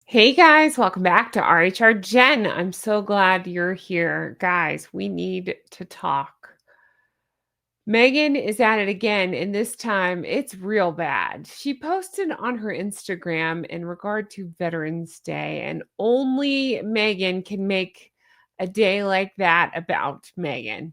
Hey guys, welcome back to RHR Jen. I'm so glad you're here. Guys, we need to talk. Megan is at it again, and this time it's real bad. She posted on her Instagram in regard to Veterans Day, and only Megan can make a day like that about Megan.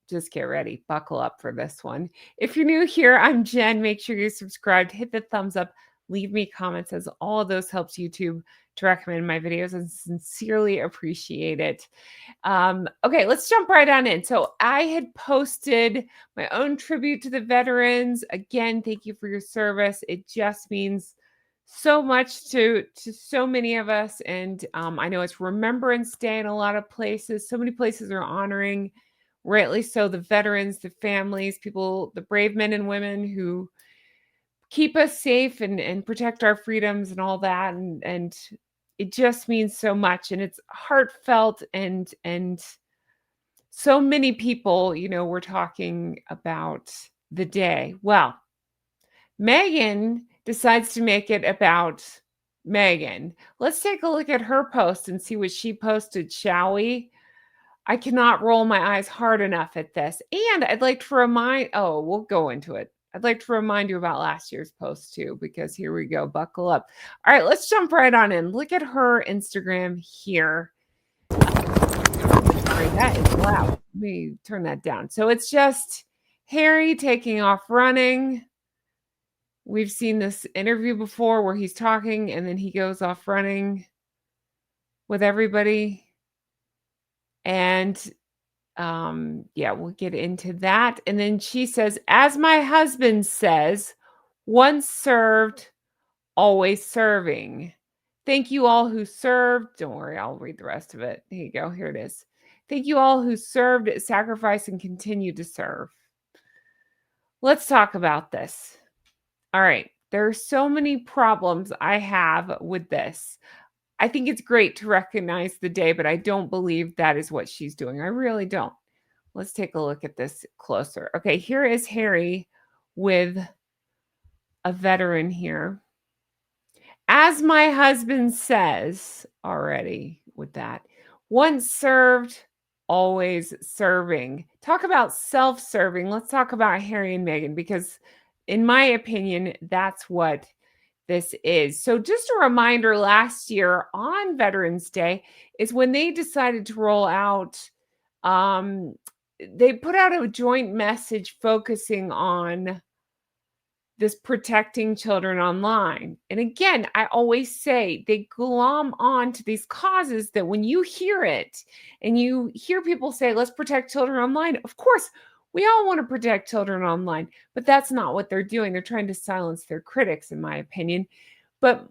Just get ready, buckle up for this one. If you're new here, I'm Jen. Make sure you're subscribed, hit the thumbs up, leave me comments, as all of those helps YouTube to recommend my videos, and sincerely appreciate it. Okay, let's jump right on in. So I had posted my own tribute to the veterans. Again, thank you for your service. It just means so much to so many of us, and I know it's Remembrance Day in a lot of places. So many places are honoring, rightly so, the veterans, the families, people, the brave men and women who keep us safe and protect our freedoms and all that. And it just means so much, and it's heartfelt, and so many people, were talking about the day. Well, Megan decides to make it about Megan. Let's take a look at her post and see what she posted, shall we? I cannot roll my eyes hard enough at this. And I'd like to we'll go into it. I'd like to remind you about last year's post too, because here we go. Buckle up. All right, let's jump right on in. Look at her Instagram here. Sorry, that is loud. Let me turn that down. So it's just Harry taking off running. We've seen this interview before where he's talking and then he goes off running with everybody. And yeah, we'll get into that. And then she says, as my husband says, once served, always serving. Thank you all who served. Don't worry, I'll read the rest of it. Here you go. Here it is. Thank you all who served, sacrificed, and continue to serve. Let's talk about this. All right. There are so many problems I have with this. I think it's great to recognize the day, but I don't believe that is what she's doing. I really don't. Let's take a look at this closer. Okay, here is Harry with a veteran here. As my husband says already with that, once served, always serving. Talk about self-serving. Let's talk about Harry and Meghan, because in my opinion, that's what this is. So just a reminder, last year on Veterans Day is when they decided to roll out, they put out a joint message focusing on this protecting children online. And again, I always say they glom on to these causes that when you hear it and you hear people say, let's protect children online, of course, we all want to protect children online, but that's not what they're doing. They're trying to silence their critics, in my opinion. But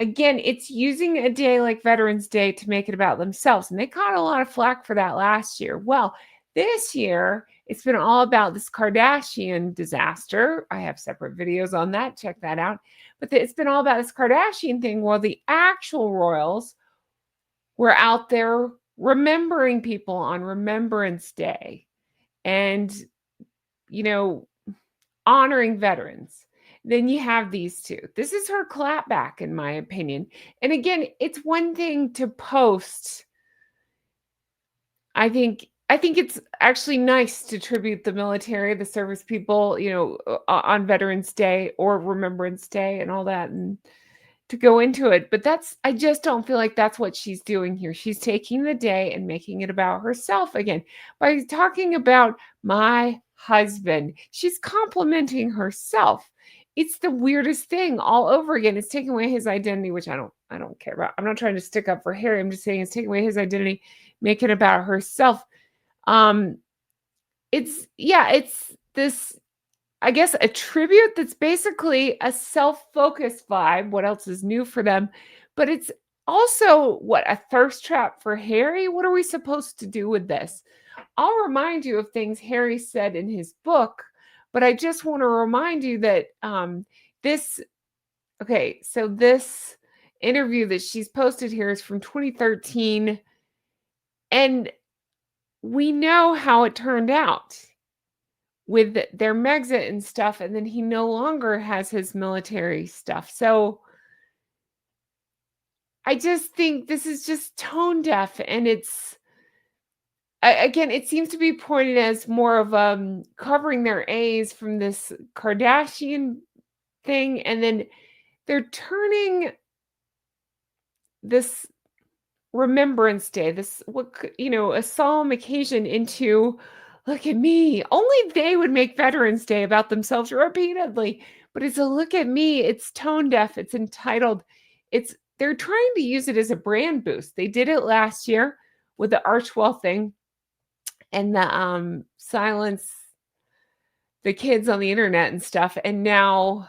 again, it's using a day like Veterans Day to make it about themselves. And they caught a lot of flack for that last year. Well, this year, it's been all about this Kardashian disaster. I have separate videos on that. Check that out. But it's been all about this Kardashian thing while the actual royals were out there remembering people on Remembrance Day and, honoring veterans. Then you have these two. This is her clapback, in my opinion. And again, it's one thing to post. I think it's actually nice to tribute the military, the service people, on Veterans Day or Remembrance Day and all that, and to go into it. But I just don't feel like that's what she's doing here. She's taking the day and making it about herself again by talking about my husband. She's complimenting herself. It's the weirdest thing all over again. It's taking away his identity, which I don't care about. I'm not trying to stick up for Harry. I'm just saying it's taking away his identity, make it about herself. Um, it's this, I guess, a tribute that's basically a self-focused vibe. What else is new for them? But it's also a thirst trap for Harry. What are we supposed to do with this? I'll remind you of things Harry said in his book, but I just want to remind you that this, okay, so this interview that she's posted here is from 2013, and we know how it turned out with their Megxit and stuff, and then he no longer has his military stuff. So I just think this is just tone deaf, and again, it seems to be pointed as more of, covering their A's from this Kardashian thing, and then they're turning this Remembrance Day, this a solemn occasion into, "Look at me." Only they would make Veterans Day about themselves repeatedly, but it's a "look at me." It's tone deaf, it's entitled. They're trying to use it as a brand boost. They did it last year with the Archwell thing and the, silence the kids on the internet and stuff, and now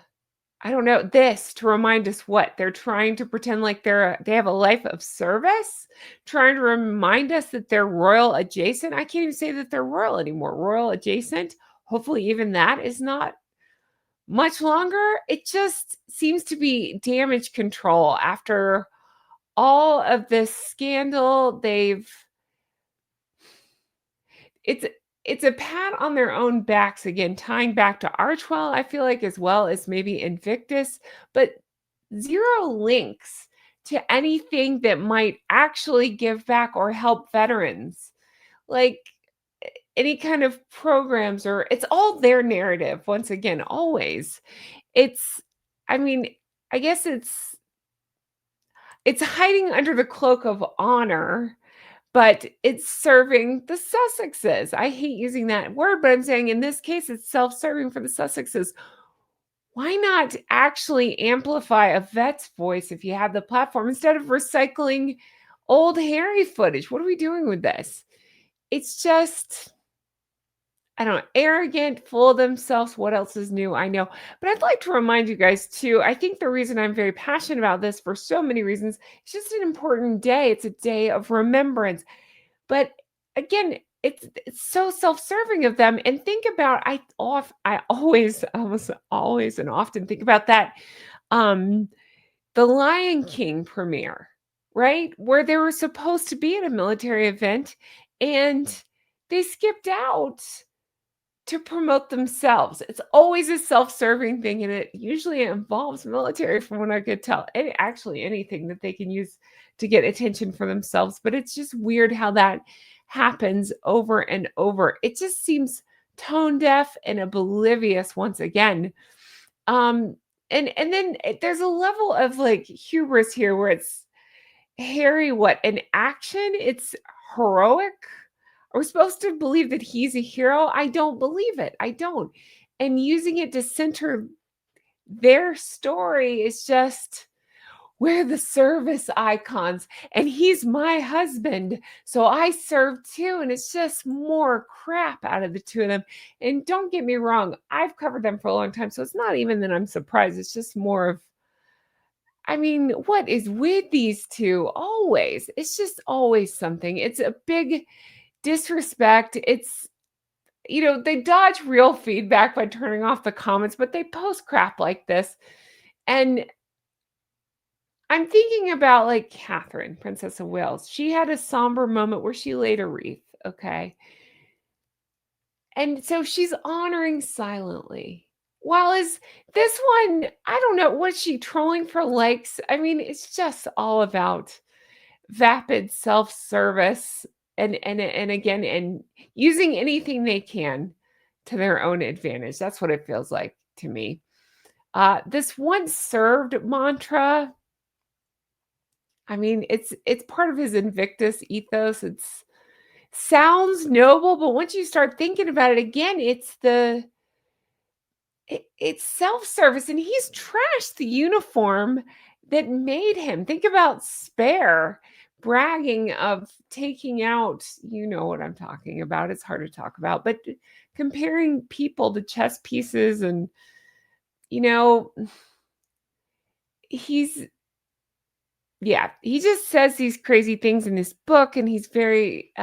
I don't know, this to remind us what? They're trying to pretend like they have a life of service? Trying to remind us that they're royal adjacent? I can't even say that they're royal anymore. Royal adjacent? Hopefully even that is not much longer. It just seems to be damage control after all of this scandal. It's it's a pat on their own backs again, tying back to Archwell, I feel like, as well as maybe Invictus, but zero links to anything that might actually give back or help veterans. Like any kind of programs, or it's all their narrative once again, always. It's I mean, I guess it's hiding under the cloak of honor, but it's serving the Sussexes. I hate using that word, but I'm saying in this case, it's self-serving for the Sussexes. Why not actually amplify a vet's voice if you have the platform instead of recycling old Harry footage? What are we doing with this? It's just, I don't know, arrogant, full of themselves. What else is new? I know. But I'd like to remind you guys too. I think the reason I'm very passionate about this for so many reasons, it's just an important day. It's a day of remembrance. But again, it's so self-serving of them. And think about I always, almost always and often think about that um the Lion King premiere, right? Where they were supposed to be at a military event and they skipped out to promote themselves. It's always a self-serving thing, and it usually involves military from what I could tell. Actually anything that they can use to get attention for themselves, but it's just weird how that happens over and over. It just seems tone deaf and oblivious once again. Um and then there's a level of like hubris here where it's Harry, what, an action? It's heroic? Are we supposed to believe that he's a hero? I don't believe it. I don't. And using it to center their story is just, we're the service icons and he's my husband. So I serve too. And it's just more crap out of the two of them. And don't get me wrong, I've covered them for a long time. So it's not even that I'm surprised. It's just more of, I mean, what is with these two? Always. It's just always something. It's a big disrespect. They dodge real feedback by turning off the comments, but they post crap like this. And I'm thinking about like Catherine, Princess of Wales. She had a somber moment where she laid a wreath. Okay. And so she's honoring silently. While is this one, I don't know, was she trolling for likes? I mean, it's just all about vapid self-service and again and using anything they can to their own advantage. That's what it feels like to me. This once served mantra, I mean, it's part of his Invictus ethos. It's sounds noble, but once you start thinking about it again, it's self-service, and he's trashed the uniform that made him. Think about Spare bragging of taking out, you know what I'm talking about. It's hard to talk about, but comparing people to chess pieces and, you know, he's yeah, he just says these crazy things in this book, and he's very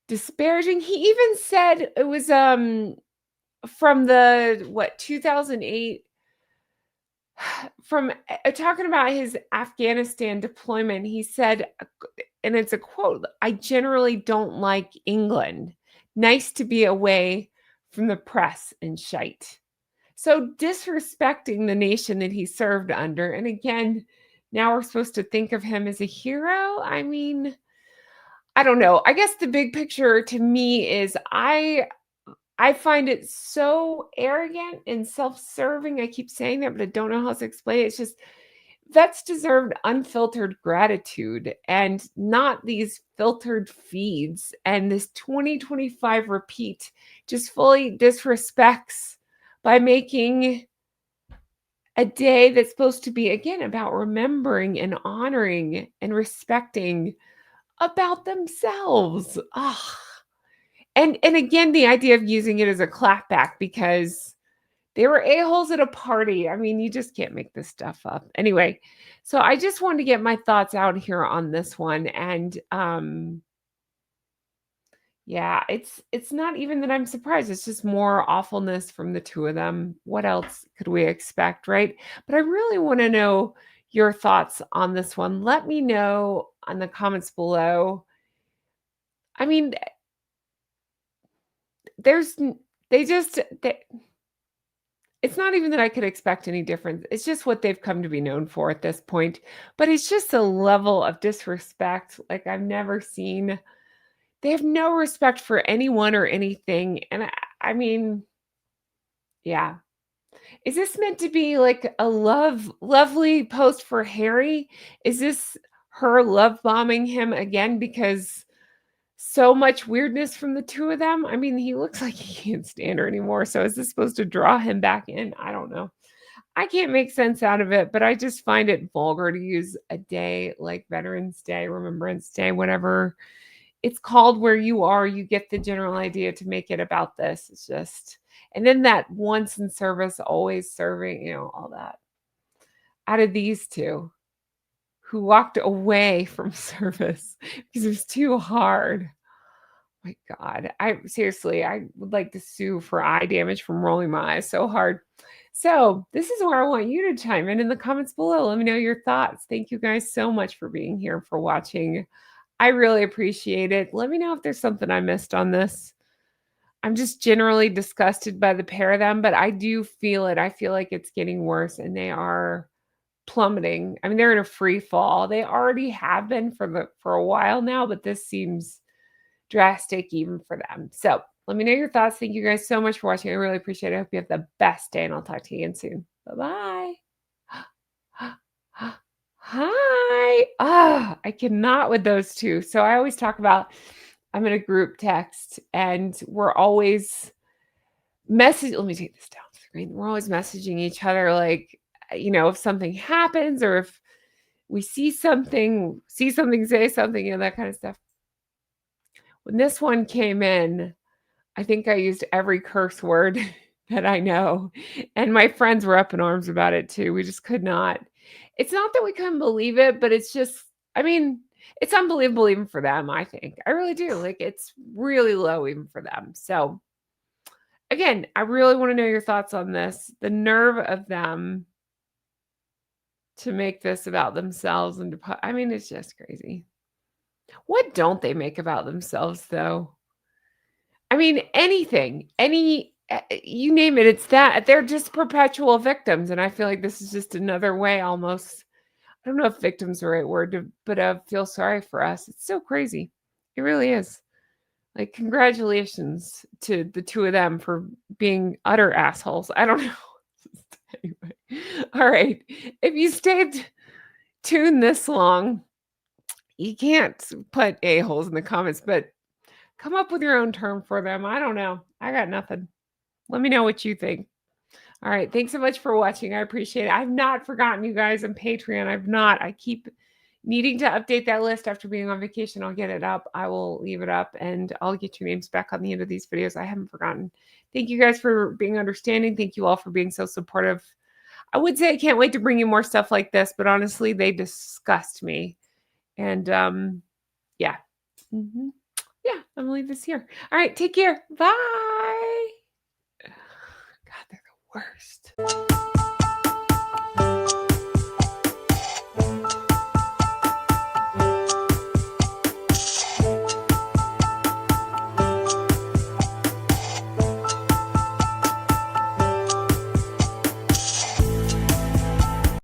disparaging. He even said it was from the what 2008 from talking about his Afghanistan deployment. He said, and it's a quote, "I generally don't like England. Nice to be away from the press and shite." So disrespecting the nation that he served under. And again, now we're supposed to think of him as a hero. I mean, I don't know. I guess the big picture to me is I find it so arrogant and self-serving. I keep saying that, but I don't know how to explain it. It's just vets deserved unfiltered gratitude and not these filtered feeds. And this 2025 repeat just fully disrespects by making a day that's supposed to be, again, about remembering and honoring and respecting about themselves. Ugh. And again, the idea of using it as a clapback because they were a-holes at a party. I mean, you just can't make this stuff up. Anyway, so I just wanted to get my thoughts out here on this one. And yeah, it's not even that I'm surprised. It's just more awfulness from the two of them. What else could we expect, right? But I really want to know your thoughts on this one. Let me know on the comments below. I mean, there's they just they, it's not even that I could expect any difference. It's just what they've come to be known for at this point. But it's just a level of disrespect like I've never seen. They have no respect for anyone or anything. And I mean, yeah. Is this meant to be like a lovely post for Harry? Is this her love bombing him again because so much weirdness from the two of them? I mean, he looks like he can't stand her anymore. So is this supposed to draw him back in? I don't know. I can't make sense out of it, but I just find it vulgar to use a day like Veterans Day, Remembrance Day, whatever it's called where you are. You get the general idea to make it about this. It's just, and then that once in service, always serving, all that. Out of these two who walked away from service because it was too hard. My God, I seriously, I would like to sue for eye damage from rolling my eyes so hard. So this is where I want you to chime in the comments below. Let me know your thoughts. Thank you guys so much for being here, for watching. I really appreciate it. Let me know if there's something I missed on this. I'm just generally disgusted by the pair of them, but I do feel it. I feel like it's getting worse and they are plummeting. I mean, they're in a free fall. They already have been for a while now, but this seems drastic even for them. So let me know your thoughts. Thank you guys so much for watching. I really appreciate it. I hope you have the best day and I'll talk to you again soon. Bye-bye. Hi. I cannot with those two. So I always talk about I'm in a group text and we're always let me take this down the screen. We're always messaging each other like, if something happens or if we see something, say something, that kind of stuff. When this one came in, I think I used every curse word that I know, and my friends were up in arms about it too. We just could not. It's not that we couldn't believe it, but it's just, I mean, it's unbelievable even for them, I think. I really do. Like, it's really low even for them. So, again, I really want to know your thoughts on this. The nerve of them to make this about themselves and I mean, it's just crazy. What don't they make about themselves, though? I mean, anything, you name it, it's that. They're just perpetual victims, and I feel like this is just another way almost. I don't know if victim's the right word, but feel sorry for us. It's so crazy. It really is. Like, congratulations to the two of them for being utter assholes. I don't know. Anyway, all right. If you stayed tuned this long, you can't put a-holes in the comments, but come up with your own term for them. I don't know. I got nothing. Let me know what you think. All right. Thanks so much for watching. I appreciate it. I've not forgotten you guys on Patreon. I've not. I keep needing to update that list after being on vacation. I'll get it up. I will leave it up and I'll get your names back on the end of these videos. I haven't forgotten. Thank you guys for being understanding. Thank you all for being so supportive. I would say I can't wait to bring you more stuff like this, but honestly, they disgust me. And yeah. Yeah, I'm gonna leave this here. All right, take care. Bye. God, they're the worst.